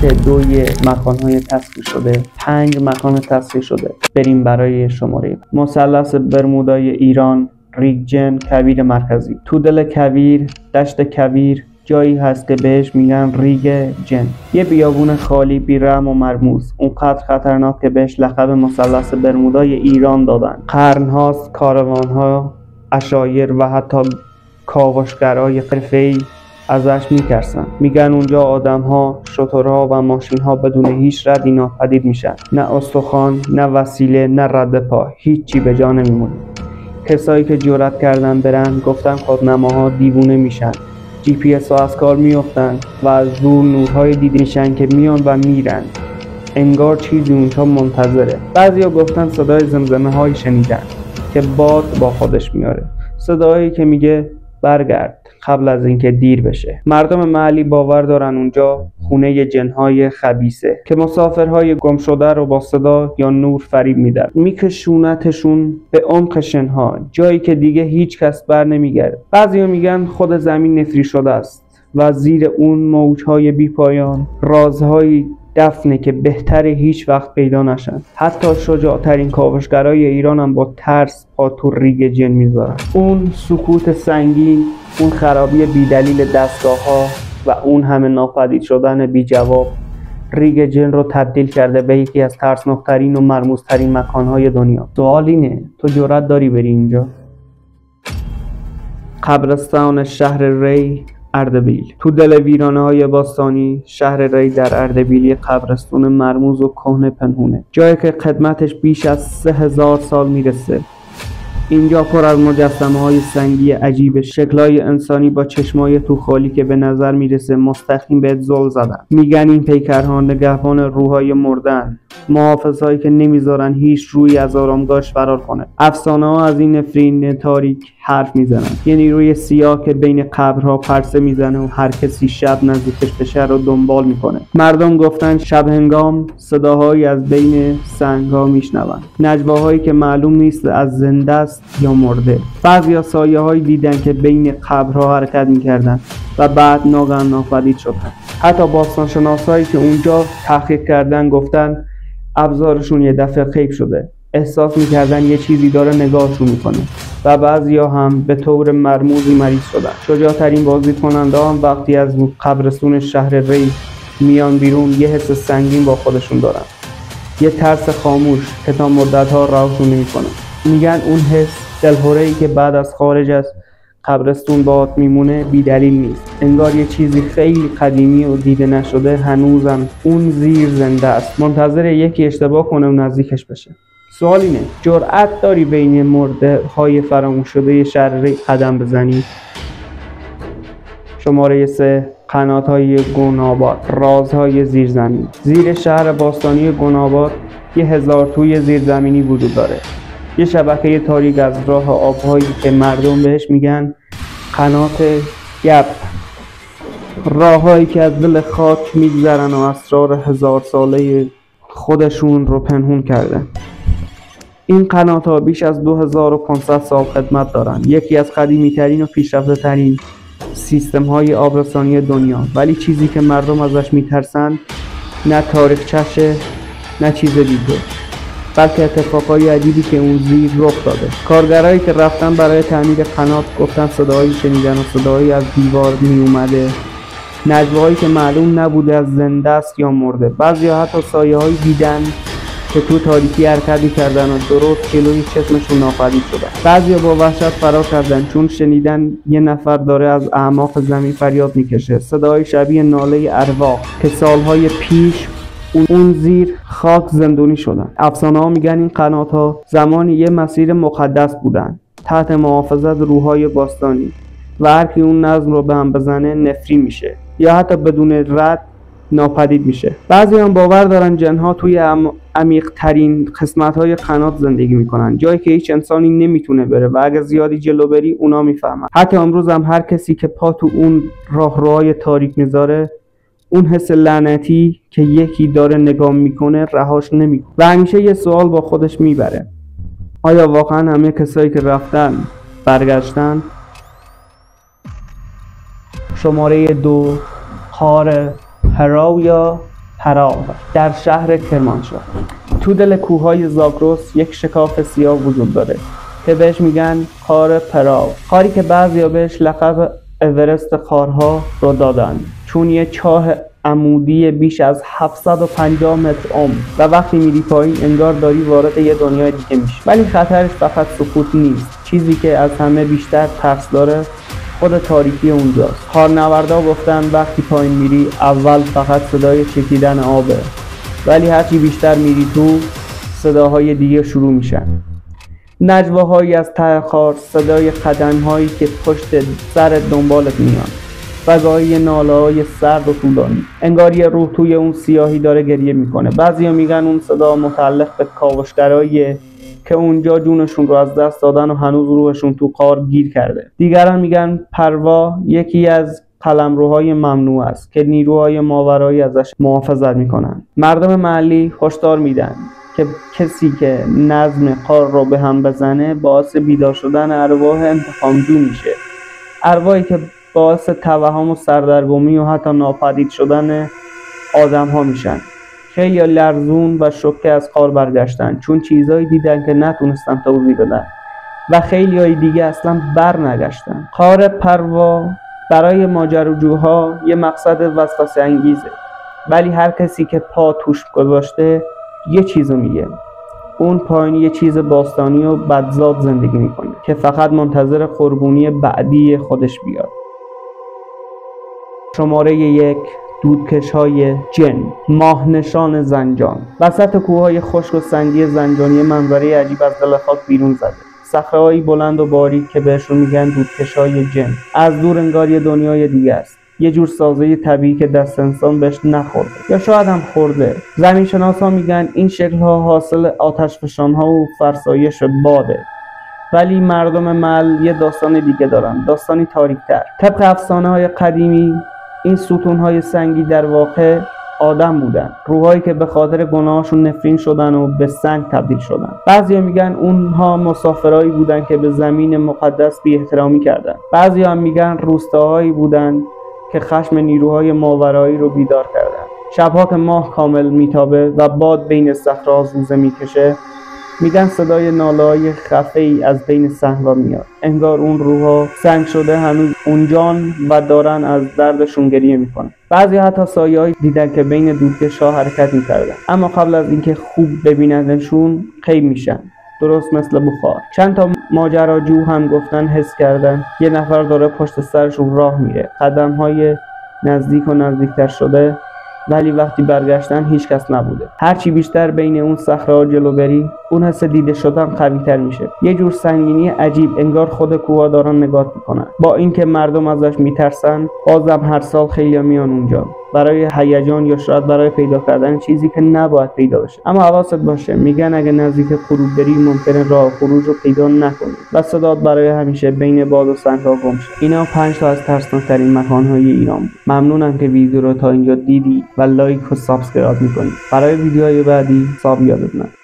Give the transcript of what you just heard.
2 مکان‌های تصفیه شده، 5 مکان تصفیه شده. بریم برای شماره. مثلث برمودای ایران، ریگ کویر مرکزی. تو دل کویر، دشت کویر، جایی هست که بهش میگن ریگ جن. یه بیابون خالی بی رحم و مرموز، اونقدر خطرناک که بهش لقب مثلث برمودای ایران دادن. قرن‌هاست کاروان‌ها، عشایر و حتی کاوشگرای حرفه‌ای ازش میترسن. میگن اونجا آدم‌ها، شترها و ماشین‌ها بدون هیچ ردی ناپدید میشن. نه استخوان، نه وسیله، نه رد پا، هیچی به جا نمیمونه. کسایی که جرأت کردن برن گفتن خودنماها دیوونه میشن. GPS ها از کار میافتن و از دور نورهای دیده میشن که میان و میرن. انگار چیزی اونجا منتظره. بعضیا گفتن صدای زمزمه هایی شنیدن که باد با خودش میاره. صدایی که میگه برگرد قبل از اینکه دیر بشه. مردم محلی باور دارن اونجا خونه جنهای خبیثه که مسافرهای گم شده رو با صدا یا نور فریب میدن. میکشونتشون به عمق شنها، جایی که دیگه هیچ کس بر نمیگرده. بعضیا میگن خود زمین نفری شده است و زیر اون موجهای بی پایان رازهای دفنه که بهتره هیچ وقت پیدا نشن. حتی شجاعترین کاوشگرای ایران هم با ترس پا تو ریگ جن میذارن. اون سکوت سنگین، اون خرابی بیدلیل دستگاه‌ها و اون همه ناپدید شدن بی جواب ریگ جن رو تبدیل کرده به یکی از ترسناکترین و مرموزترین مکانهای دنیا. سوال اینه تو جرأت داری بری اینجا؟ قبرستان شهر ری، اردبیل. تو دل ویرانه‌های باستانی شهر ری در اردبیل قبرستون مرموز و کهنه پنهونه، جایی که قدمتش بیش از 3000 سال میرسه. اینجا پر از مجسمه‌های سنگی عجیب، شکل‌های انسانی با چشمای تو خالی که به نظر میرسه مستقیم بهت زل زدن. میگن این پیکرها نگهبان روح‌های مردن، محافظهایی که نمیذارن هیچ روحی از آرامگاهش فرار کنه. افسانه‌ها از این نفرین تاریک حرف میزنن. یه نیروی سیاه که بین قبرها پرسه میزنه و هر کسی شب نزدیکش بشه رو دنبال میکنه. مردم گفتن شب هنگام صداهایی از بین سنگ‌ها میشنون، نجواهایی که معلوم نیست از زنده است یا مرده. بعضیا سایه‌هایی دیدن که بین قبرها حرکت میکردن و بعد ناگهان ناپدید شدن. حتی باستانشناسایی که اونجا تحقیق کردن گفتن ابزارشون یه دفعه غیب شده. احساس میکردن یه چیزی داره نگاهشون میکنه و بعضیا هم به طور مرموزی مریض شدن. شجاعترین بازدیدکننده هم وقتی از قبرستون شهر ری میان بیرون یه حس سنگین با خودشون دارن، یه ترس خاموش که تا مدت‌ها راهشون نمیکنه. میگن اون حس دلهره‌ای که بعد از خارج از قبرستون باهات میمونه بی دلیل نیست. انگار یه چیزی خیلی قدیمی و دیده نشده هنوزم اون زیر زنده است، منتظر یکی اشتباه کنه و نزدیکش بشه. سوال اینه جرأت داری بین مرده های فراموش شده شهر ری قدم بزنی؟ شماره 3 قنات‌های گناباد، رازهای زیرزمین. زیر شهر باستانی گناباد یه 1000 توی زیرزمینی وجود داره. یه شبکه تاریک از راه آب‌هایی که مردم بهش میگن قنات گپ، راه‌هایی که از دل خاک میگذرن و اسرار 1000 ساله خودشون رو پنهون کردن. این قنات‌ها بیش از 2500 سال خدمت دارن، یکی از قدیمی‌ترین و پیشرفته‌ترین سیستم‌های آبرسانی دنیا. ولی چیزی که مردم ازش میترسن نه تاریخچه‌شه نه چیز دیگه، بلکه اتفاقای عجیبی که اون زیر رخ داده. کارگرایی که رفتن برای تعمیر قنات گفتن صداهایی شنیدن و صداهایی از دیوار می اومده، نجواهایی که معلوم نبوده از زنده است یا مرده. بعضیا حتی سایه‌هایی دیدن که تو تاریکی حرکت می‌کردن و درست جلوی چشمشون ناپدید شدن. بعضیا با وحشت فرار کردن چون شنیدن یه نفر داره از اعماق زمین فریاد میکشه، صدای شبیه ناله ارواح که سالهای پیش اون زیر خاک زندونی شدن. افسانه‌ها میگن این قنات‌ها زمانی یه مسیر مقدس بودن تحت محافظت روح‌های باستانی و هر کی اون نظم رو به هم بزنه نفری میشه یا حتی بدون رد ناپدید میشه. بعضی هم باور دارن جنها توی عمیق ترین قسمت های قنات زندگی میکنن، جایی که هیچ انسانی نمیتونه بره و اگه زیادی جلو بری اونا میفهمن. حتی امروز هم هر کسی که پا تو اون راهروهای تاریک میذاره اون حس لعنتی که یکی داره نگاه میکنه رهاش نمیکنه و همیشه یه سوال با خودش میبره: آیا واقعا همه کسایی که رفتن برگشتن؟ شماره 2 غار هراو یا پراو در شهر کرمانشاه. تو دل کوههای زاگرس یک شکاف سیاه وجود داره که بهش میگن غار پراو، غاری که بعضیا بهش لقب اورست غارها رو دادن چون یه چاه عمودی بیش از 750 متر عمق و وقتی میری پایین انگار داری وارد یه دنیای دیگه میشی. ولی خطرش فقط سکوت نیست، چیزی که از همه بیشتر ترس داره خود تاریکی اونجاست. خارنوردا گفتن وقتی پایین میری اول فقط صدای چکیدن آبه، ولی هرچی بیشتر میری تو صداهای دیگه شروع میشن. نجواهایی از ته غار، صدای قدم‌هایی که پشت سر دنبالت میان و گاهی ناله‌های سرد و طولانی، انگار یه روح توی اون سیاهی داره گریه میکنه. بعضیا میگن اون صدا متعلق به کاوشگراییه که اونجا جونشون رو از دست دادن و هنوز روحشون تو غار گیر کرده. دیگران میگن پروا یکی از قلمروهای ممنوع است که نیروهای ماورایی ازش محافظت میکنن. مردم محلی هشدار میدن که کسی که نظم غار رو به هم بزنه باعث بیدار شدن ارواح انتقامجو میشه، ارواحی که باعث توهم و سردرگمی و حتی ناپدید شدن آدم ها میشن. خیلی لرزون و شوکه از غار برگشتن چون چیزایی دیدن که نتونستن توضیح بدن و خیلی های دیگه اصلا بر نگشتن. غار پروا برای ماجراجوها یه مقصد وسوسه انگیزه، ولی هر کسی که پا توش گذاشته یه چیزو میگه. اون پایین یه چیز باستانی و بدزاد زندگی میکنه که فقط منتظر قربونی بعدی خودش بیاد. شماره 1: دودکش‌های جن. ماهنشان زنجان. وسط کوههای خشک و سنگی زنجانی منظره عجیب از دل خاک بیرون زده. صخره‌های بلند و باریک که بهشون میگن دودکش‌های جن. از دور انگار یه دنیای دیگه است، یه جور سازه طبیعی که دست انسان بهش نخورده یا شاید هم خورده. زمینشناسا میگن این شکل‌ها حاصل آتشفشان‌ها و فرسایش باده، ولی مردم محل یه داستان دیگه دارن، داستانی تاریک‌تر. طبق افسانه‌های قدیمی این ستون‌های سنگی در واقع آدم بودن، روحایی که به خاطر گناهاشون نفرین شدن و به سنگ تبدیل شدن. بعضیا میگن اونها مسافرایی بودن که به زمین مقدس بی احترامی کردن. بعضیا هم میگن روستاهایی بودن که خشم نیروهای ماورایی رو بیدار کردن. شبها که ماه کامل میتابه و باد بین صخره‌ها زوزه میکشه، میگن صدای ناله‌های خفه‌ای از بین صحرا میاد، انگار اون روح‌ها سنگ شده هنوز اونجان و دارن از دردشون گریه میکنن. بعضی حتی سایه‌ای دیدن که بین دودکش‌ها حرکت میکردن، اما قبل از اینکه خوب ببیننشون غیب میشن، درست مثل بخار. چند تا ماجراجو هم گفتن حس کردن یه نفر داره پشت سرشون راه میره، قدم‌های نزدیک و نزدیکتر شده، ولی وقتی برگشتن هیچ کس نبوده. هرچی بیشتر بین اون صخره‌ها جلو بری، اون حس دیده شدن قوی‌تر میشه. یه جور سنگینی عجیب، انگار خود کوها دارن نگاه میکنن. با اینکه مردم ازش میترسن، بازم هر سال خیلی میان اونجا برای هیجان یا شاید برای پیدا کردن چیزی که نباید پیدا بشه. اما حواست باشه، میگن اگه نزدیک غروب بری ممکنه راه خروج رو پیدا نکنی و صدات برای همیشه بین باد و سنگ‌ها گم شه. اینا 5 تا از ترسناک‌ترین مکان‌های ایران بود. ممنونم که ویدیو رو تا اینجا دیدی و لایک و سابسکرایب می‌کنی. برای ویدیوهای بعدی ساب یادت نره.